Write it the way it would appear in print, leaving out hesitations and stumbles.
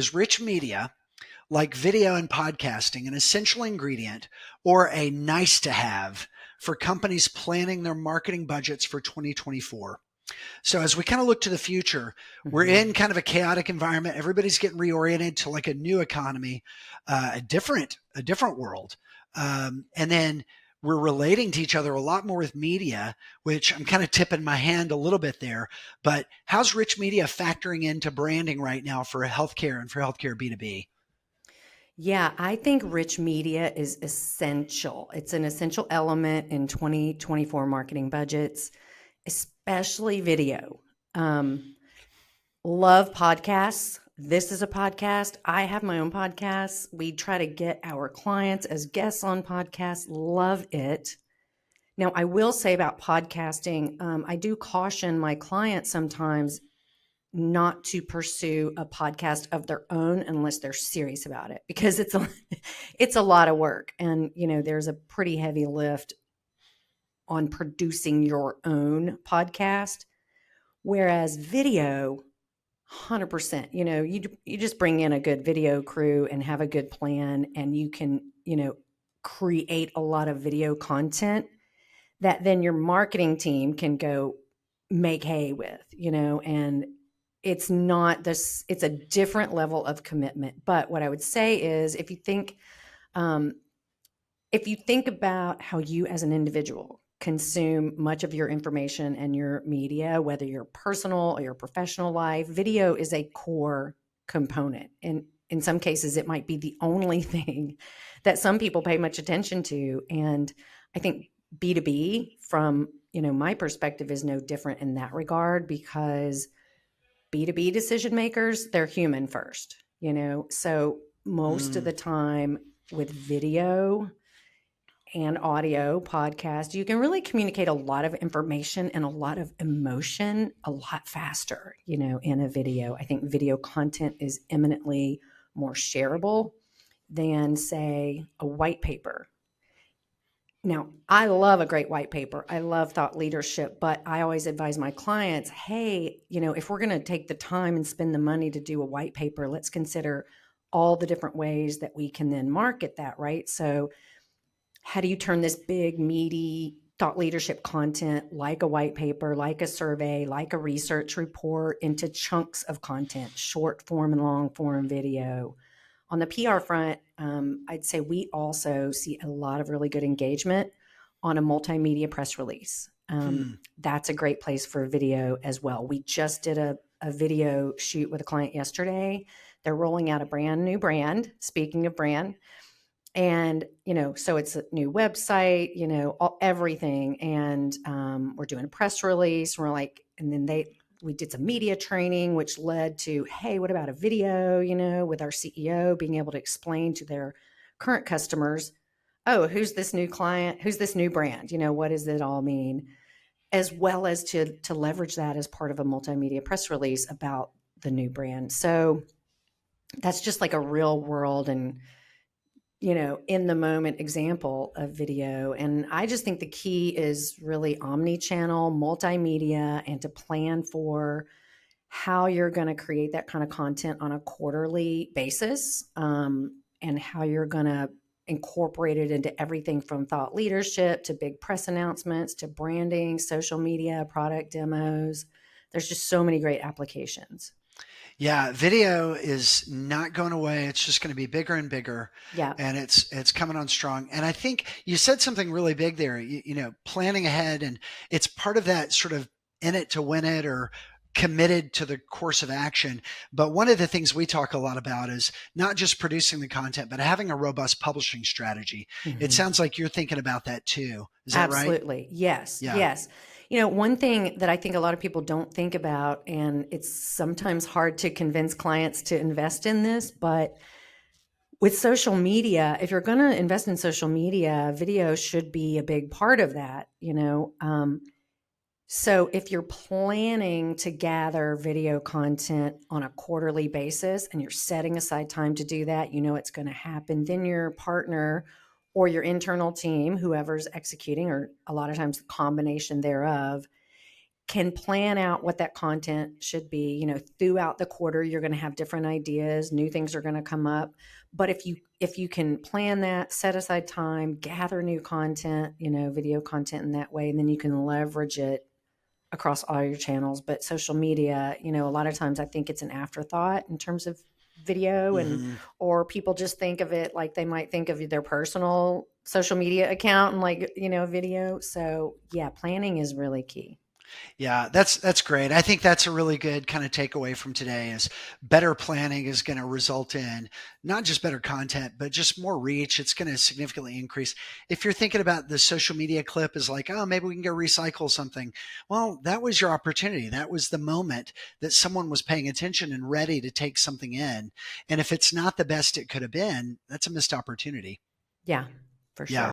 Is rich media like video and podcasting an essential ingredient or a nice to have for companies planning their marketing budgets for 2024? So as we kind of look to the future, we're in kind of a chaotic environment. Everybody's getting reoriented to like a new economy, a different world. And then we're relating to each other a lot more with media, which I'm kind of tipping my hand a little bit there. But how's rich media factoring into branding right now for healthcare and for healthcare B2B? Yeah, I think rich media is essential. It's an essential element in 2024 marketing budgets, especially video. Um, Love podcasts. This is a podcast. I have my own podcast. We try to get our clients as guests on podcasts. Love it. Now, I will say about podcasting, I do caution my clients sometimes not to pursue a podcast of their own unless they're serious about it, because it's a lot of work, and there's a pretty heavy lift on producing your own podcast. Whereas video, 100%, you just bring in a good video crew and have a good plan, and you can create a lot of video content that then your marketing team can go make hay with, and it's not this, it's a different level of commitment. But what I would say is, um, if you think about how you as an individual consume much of your information and your media, whether your personal or your professional life, video is a core component. And in some cases, it might be the only thing that some people pay much attention to. And I think B2B, from my perspective, is no different in that regard, because B2B decision makers, they're human first, so most of Mm. the time with video and audio podcast, you can really communicate a lot of information and a lot of emotion a lot faster, in a video. I think video content is eminently more shareable than, say, a white paper. Now, I love a great white paper. I love thought leadership, but I always advise my clients, hey, if we're going to take the time and spend the money to do a white paper, let's consider all the different ways that we can then market that, right? So how do you turn this big, meaty thought leadership content, like a white paper, like a survey, like a research report, into chunks of content, short form and long form video? On the PR front, I'd say we also see a lot of really good engagement on a multimedia press release. Hmm. That's a great place for video as well. We just did a video shoot with a client yesterday. They're rolling out a brand new brand, speaking of brand. And, so it's a new website, everything. And we're doing a press release. We're like, and then we did some media training, which led to, hey, what about a video, with our CEO being able to explain to their current customers, oh, who's this new client? Who's this new brand? What does it all mean? As well as to leverage that as part of a multimedia press release about the new brand. So that's just like a real world and in the moment example of video. And I just think the key is really omni-channel, multimedia, and to plan for how you're going to create that kind of content on a quarterly basis, and how you're going to incorporate it into everything from thought leadership to big press announcements to branding, social media, product demos. There's just so many great applications. Yeah, video is not going away. It's just going to be bigger and bigger, Yeah. and it's coming on strong. And I think you said something really big there. Planning ahead, and it's part of that sort of in it to win it, or committed to the course of action. But one of the things we talk a lot about is not just producing the content, but having a robust publishing strategy. It Mhm. sounds like you're thinking about that too. Is that right? Absolutely. Yes. Yeah. Yes. One thing that I think a lot of people don't think about, and it's sometimes hard to convince clients to invest in this, but with social media, if you're going to invest in social media, video should be a big part of that. So if you're planning to gather video content on a quarterly basis and you're setting aside time to do that, it's going to happen, then your partner or your internal team, whoever's executing, or a lot of times the combination thereof, can plan out what that content should be. Throughout the quarter, you're going to have different ideas, new things are going to come up. But if you can plan that, set aside time, gather new content, video content in that way, and then you can leverage it across all your channels. But social media, a lot of times I think it's an afterthought in terms of video, Mhm. or people just think of it like they might think of their personal social media account and video. So yeah, planning is really key. Yeah, that's great. I think that's a really good kind of takeaway from today is better planning is going to result in not just better content, but just more reach. It's going to significantly increase. If you're thinking about the social media clip is like, oh, maybe we can go recycle something. Well, that was your opportunity. That was the moment that someone was paying attention and ready to take something in. And if it's not the best it could have been, that's a missed opportunity. Yeah, for Yeah. sure.